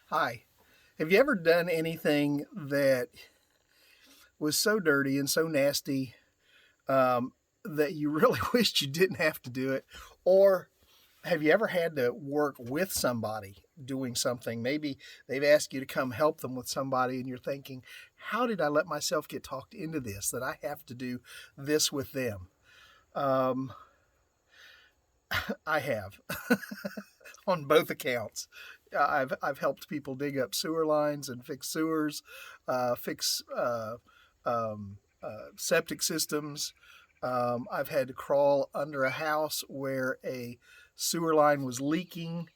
Hi. Have you ever done anything that was so dirty and so nasty that you really wished you didn't have to do it? Or have you ever had to work with somebody doing something? Maybe they've asked you to come help them with somebody, and you're thinking, how did I let myself get talked into this, that I have to do this with them? Um, I have on both accounts. I've helped people dig up sewer lines and fix sewers, fix septic systems. I've had to crawl under a house where a sewer line was leaking.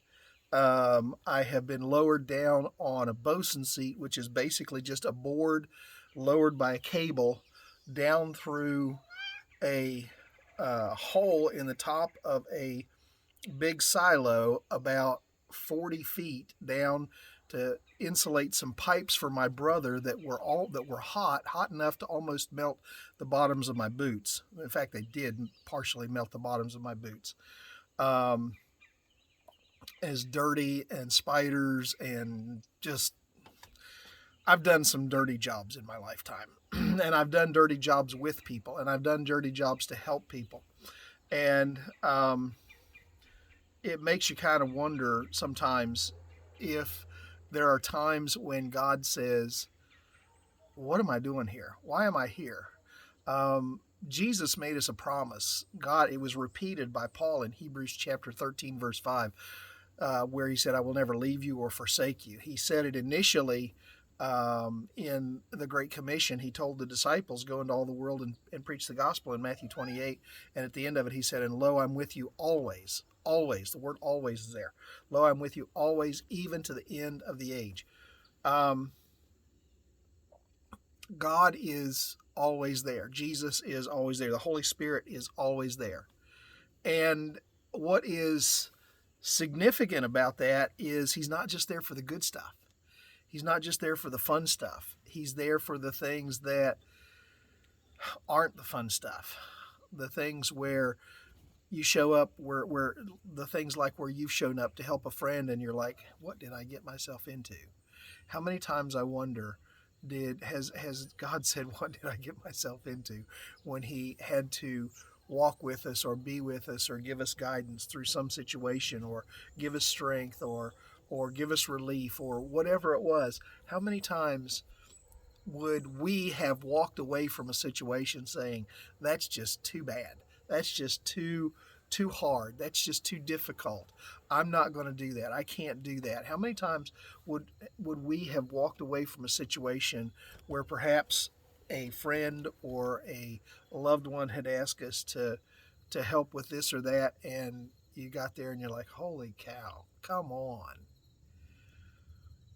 I have been lowered down on a bosun seat, which is basically just a board lowered by a cable down through a hole in the top of a big silo about 40 feet down to insulate some pipes for my brother that were hot enough to almost melt the bottoms of my boots. In fact, they did partially melt the bottoms of my boots. Um, as dirty and spiders and just I've done some dirty jobs in my lifetime. And I've done dirty jobs with people, and I've done dirty jobs to help people. And it makes you kind of wonder sometimes if there are times when God says, what am I doing here? Why am I here? Jesus made us a promise. God, it was repeated by Paul in Hebrews chapter 13, verse 5, where he said, I will never leave you or forsake you. He said it initially in the Great Commission. He told the disciples, go into all the world and preach the gospel in Matthew 28. And at the end of it, he said, and lo, I'm with you always. Always. The word always is there. Lo, I'm with you always, even to the end of the age. Um, God is always there. Jesus is always there. The Holy Spirit is always there. And what is significant about that is he's not just there for the good stuff. He's not just there for the fun stuff. He's there for the things that aren't the fun stuff. The things where you show up, where the things like where you've shown up to help a friend and you're like, what did I get myself into? How many times I wonder has God said, what did I get myself into, when he had to walk with us or be with us or give us guidance through some situation or give us strength or give us relief or whatever it was? How many times would we have walked away from a situation saying, that's just too bad, that's just too hard, that's just too difficult, I'm not going to do that, I can't do that? How many times would we have walked away from a situation where perhaps a friend or a loved one had asked us to help with this or that, and you got there and you're like, holy cow, come on,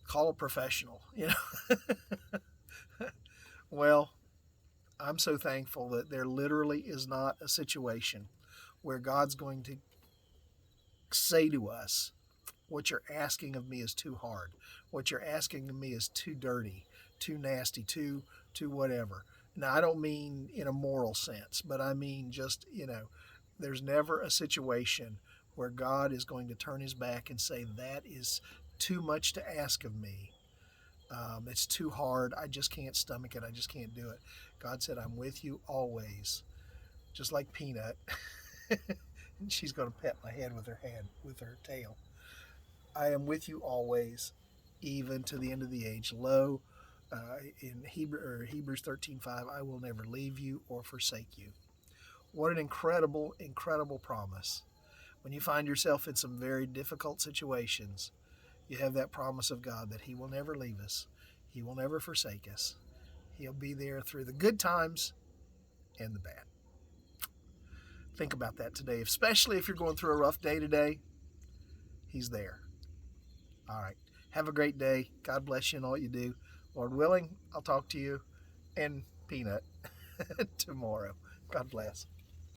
call a professional, you know? Well, I'm so thankful that there literally is not a situation where God's going to say to us, what you're asking of me is too hard. What you're asking of me is too dirty, too nasty, too whatever. Now, I don't mean in a moral sense, but I mean just, there's never a situation where God is going to turn his back and say, that is too much to ask of me. It's too hard. I just can't stomach it. I just can't do it. God said, I'm with you always. Just like Peanut. She's going to pet my head with her tail. I am with you always, even to the end of the age. Lo, in Hebrews 13:5, I will never leave you or forsake you. What an incredible, incredible promise. When you find yourself in some very difficult situations, you have that promise of God that he will never leave us. He will never forsake us. He'll be there through the good times and the bad. Think about that today, especially if you're going through a rough day today. He's there. All right. Have a great day. God bless you in all you do. Lord willing, I'll talk to you and Peanut tomorrow. God bless.